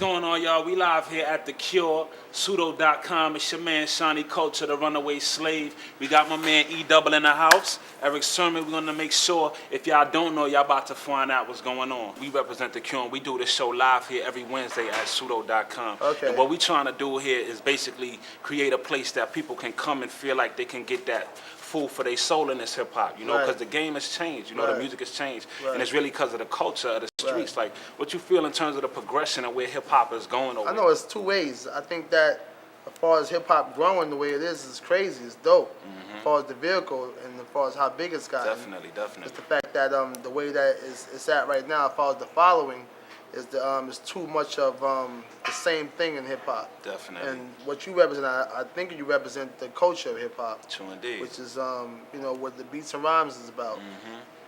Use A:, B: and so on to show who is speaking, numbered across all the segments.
A: going on, y'all? We live here at The Cure, Pseudo.com. It's your man, Shawnee Culture, the runaway slave. We got my man E-Double in the house, Erick Sermon. We're going to make sure, if y'all don't know, y'all about to find out what's going on. We represent The Cure, and we do this show live here every Wednesday at Pseudo.com.
B: Okay.
A: And what we're trying to do here is basically create a place that people can come and feel like they can get that food for their soul in this hip-hop, you know, because the game has changed, you know, the music has changed, and it's really because of the culture of the streets. Like, what you feel in terms of the progression of where hip-hop is going over?
B: I know it's two ways. I think that as far as hip-hop growing the way it is crazy, it's dope. As far as the vehicle and as far as how big it's gotten.
A: Definitely.
B: It's the fact that the way that it's at right now, as far as the following, is is too much of the same thing in hip hop.
A: Definitely.
B: And what you represent, I think you represent the culture of hip hop.
A: True indeed.
B: Which is you know, what the beats and rhymes is about.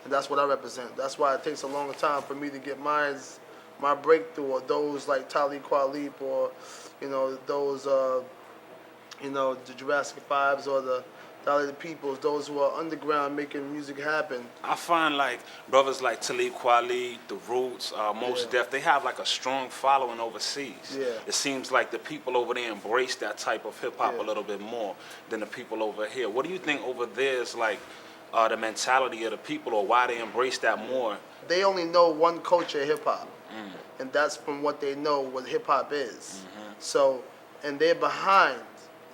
B: And that's what I represent. That's why it takes a long time for me to get my breakthrough, or those like Talib Kweli, or you know, those you know, the Jurassic 5s, or the Dolly the Peoples, those who are underground making music happen.
A: I find like brothers like Talib Kweli, The Roots, Mos Def, they have like a strong following overseas.
B: Yeah.
A: It seems like the people over there embrace that type of hip hop a little bit more than the people over here. What do you think over there is like the mentality of the people, or why they embrace that more?
B: They only know one culture of hip hop, and that's from what they know what hip hop is. So, and they're behind.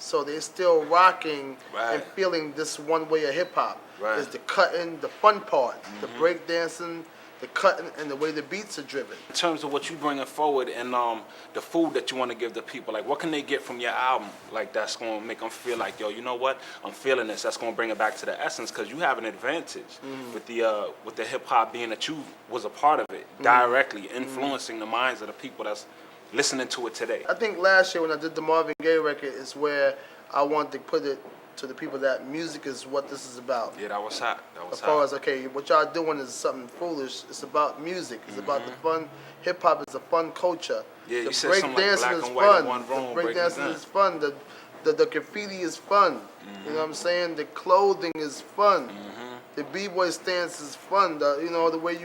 B: So they're still rocking and feeling this one way of hip hop. Is the cutting, the fun part, the break dancing, the cutting, and the way the beats are driven.
A: In terms of what you bringing forward and the food that you want to give the people, like what can they get from your album? Like that's going to make them feel like, yo, you know what? I'm feeling this. That's going to bring it back to the essence, because you have an advantage with the hip hop being that you was a part of it, directly influencing the minds of the people that's listening to it today.
B: I think last year when I did the Marvin Gaye record is where I wanted to put it to the people that music is what this is about.
A: Yeah, that was hot. That was
B: as far as, okay, what y'all doing is something foolish. It's about music. It's about the fun. Hip hop is a fun culture.
A: Yeah, you
B: the
A: said
B: break
A: something like
B: dancing
A: black
B: is
A: and white in one
B: fun.
A: room.
B: The break dancing is fun. The graffiti is fun. You know what I'm saying? The clothing is fun. The b-boy stance is fun. You know, the way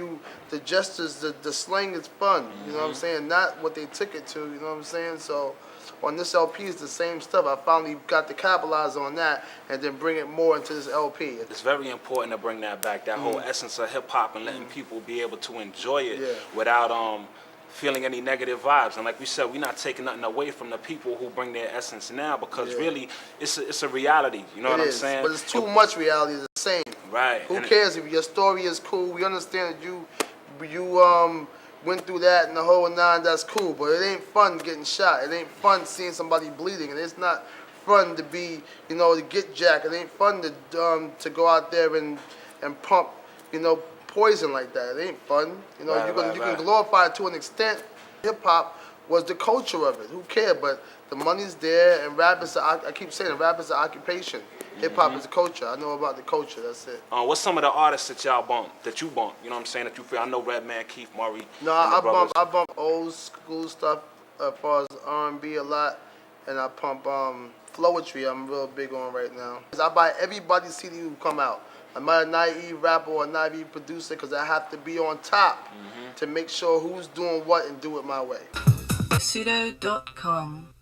B: the gestures, the slang is fun. You know what I'm saying? Not what they took it to. You know what I'm saying? So on this LP is the same stuff. I finally got to capitalize on that and then bring it more into this LP.
A: It's very important to bring that back, that whole essence of hip hop, and letting people be able to enjoy it without feeling any negative vibes. And like we said, we're not taking nothing away from the people who bring their essence now, because really it's a reality. You know what I'm saying?
B: But it's too much reality the same.
A: Right.
B: Who cares if your story is cool? We understand that you went through that and the whole nine. That's cool, but it ain't fun getting shot. It ain't fun seeing somebody bleeding, and it's not fun to be, you know, to get jacked. It ain't fun to go out there and pump, you know, poison like that. It ain't fun. You know, you can glorify it to an extent. Hip hop was the culture of it. Who cared? But the money's there, and rap is I keep saying rap is an occupation. Hip hop is a culture. I know about the culture. That's it.
A: What's some of the artists that y'all bump, that you bump? You know what I'm saying? That you feel? I know Redman, Keith Murray.
B: No, I bump old school stuff as far as R&B a lot, and I pump Flowetry. I'm real big on right now. I buy everybody's CD who come out. I'm not a naive rapper or a naive producer, because I have to be on top to make sure who's doing what and do it my way.
C: Pseudo.com